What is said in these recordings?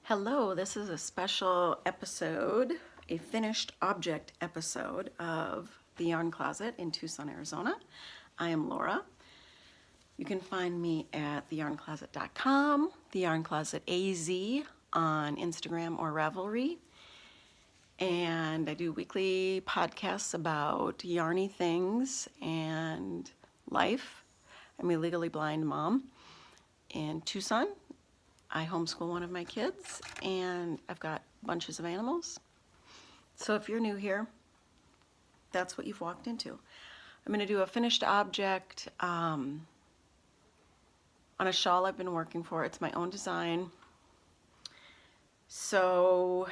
Hello, this is a special episode, a finished object episode of The Yarn Closet in Tucson, Arizona. I am Laura. You can find me at TheYarnCloset.com, TheYarnClosetAZ on Instagram or Ravelry. And I do weekly podcasts about yarny things and life. I'm a legally blind mom in Tucson. I homeschool one of my kids, and I've got bunches of animals. So if you're new here, that's what you've walked into. I'm going to do a finished object on a shawl I've been working for. It's my own design. So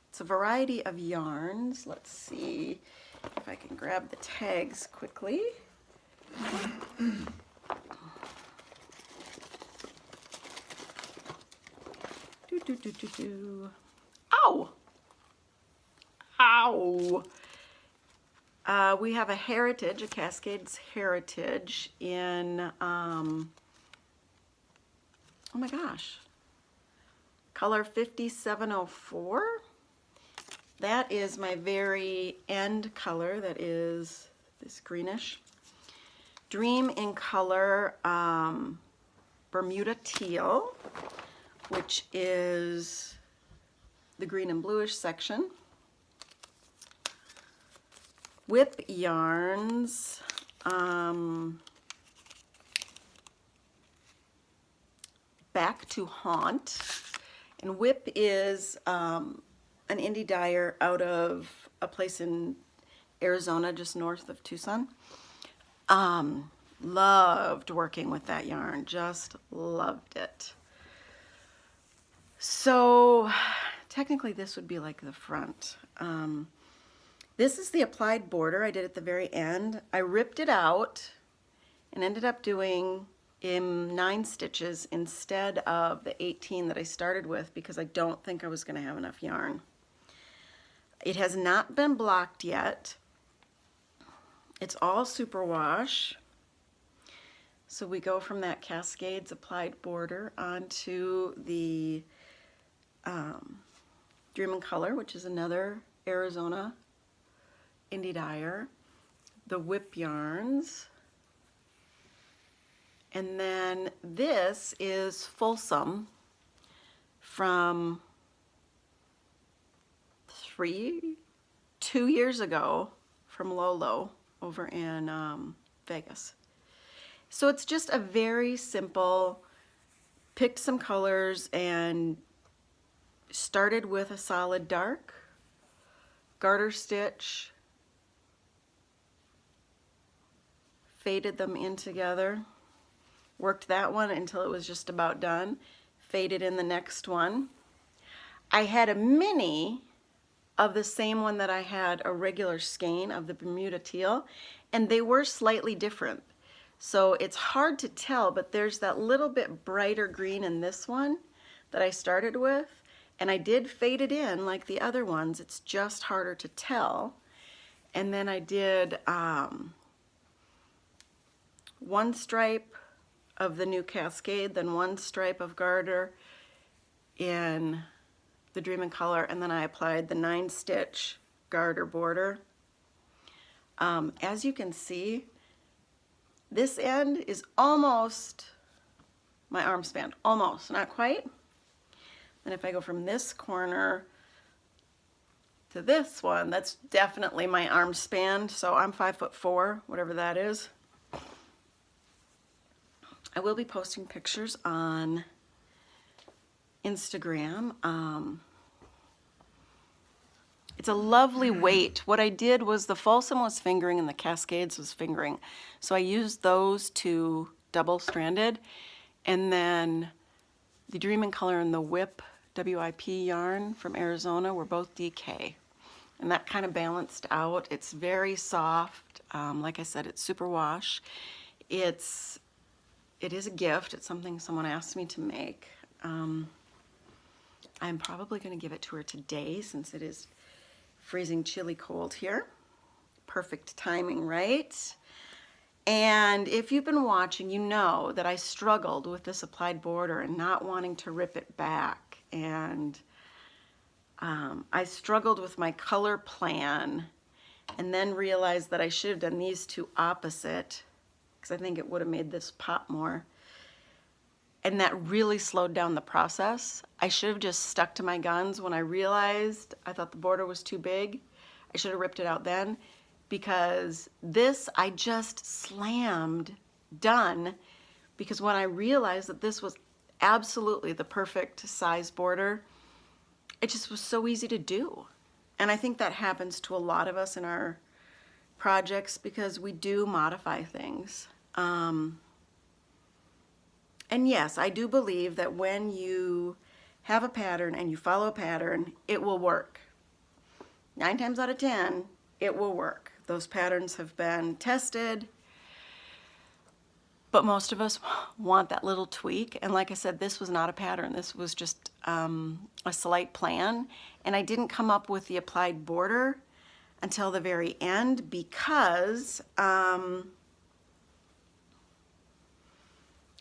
it's a variety of yarns. Let's see if I can grab the tags quickly. Ow! Ow! We have a Heritage, a Cascades Heritage in, oh my gosh, color 5704. That is my very end color, that is this greenish. Dream in color Bermuda Teal, which is the green and bluish section. Whip yarns, Back to Haunt. And Whip is an indie dyer out of a place in Arizona, just north of Tucson. Loved working with that yarn, just loved it. So technically this would be like the front. This is the applied border I did at the very end. I ripped it out and ended up doing 9 stitches instead of the 18 that I started with because I don't think I was going to have enough yarn. It has not been blocked yet. It's all superwash. So we go from that Cascades applied border onto the Dream in Color, which is another Arizona indie dyer, the Whip yarns, and then this is Folsom from 2 years ago from Lolo over in Vegas. So it's just a very simple, picked some colors and started with a solid dark, garter stitch, faded them in together, worked that one until it was just about done, faded in the next one. I had a mini of the same one that I had a regular skein of the Bermuda Teal, and they were slightly different. So it's hard to tell, but there's that little bit brighter green in this one that I started with, and I did fade it in like the other ones. It's just harder to tell. And then I did one stripe of the new Cascade, then one stripe of garter in the Dream in Color, and then I applied the 9-stitch garter border. As you can see, this end is almost my arm span, almost, not quite. And if I go from this corner to this one, that's definitely my arm span, so I'm 5'4", whatever that is. I will be posting pictures on Instagram. It's a lovely weight. What I did was the Folsom was fingering and the Cascades was fingering. So I used those two double-stranded, and then the Dream in Color and the Whip WIP yarn from Arizona were both DK. And that kind of balanced out. It's very soft. Like I said, it's super wash. It is a gift. It's something someone asked me to make. I'm probably going to give it to her today since it is freezing chilly cold here. Perfect timing, right? And if you've been watching, you know that I struggled with this applied border and not wanting to rip it back. And I struggled with my color plan and then realized that I should have done these two opposite because I think it would have made this pop more. And that really slowed down the process. I should have just stuck to my guns when I realized I thought the border was too big. I should have ripped it out then, because this I just slammed done, because when I realized that this was absolutely the perfect size border, it just was so easy to do. And I think that happens to a lot of us in our projects because we do modify things. And yes, I do believe that when you have a pattern and you follow a pattern, it will work. 9 times out of 10, it will work. Those patterns have been tested, but most of us want that little tweak. And like I said, this was not a pattern. This was just a slight plan. And I didn't come up with the applied border until the very end because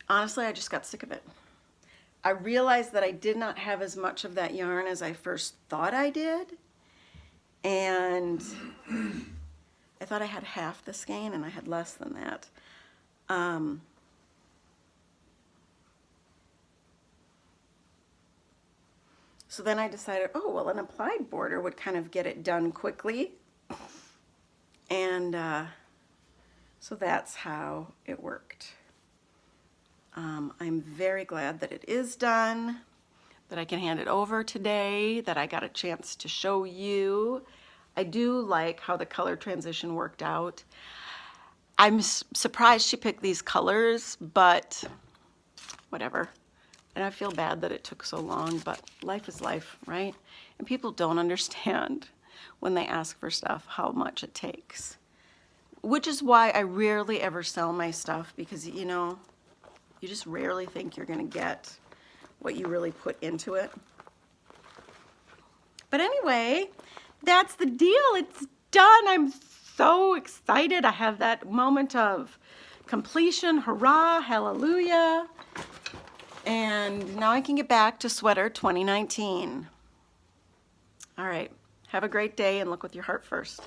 honestly, I just got sick of it. I realized that I did not have as much of that yarn as I first thought I did. And I thought I had half the skein and I had less than that. So then I decided, oh, well, an applied border would kind of get it done quickly. And so that's how it worked. I'm very glad that it is done, that I can hand it over today, that I got a chance to show you. I do like how the color transition worked out. I'm surprised she picked these colors, but whatever. And I feel bad that it took so long, but life is life, right? And people don't understand when they ask for stuff how much it takes. Which is why I rarely ever sell my stuff, because, you know, you just rarely think you're going to get what you really put into it. But anyway, that's the deal. It's done. I'm so excited. I have that moment of completion. Hurrah, hallelujah. And now I can get back to Sweater 2019. All right. Have a great day and look with your heart first.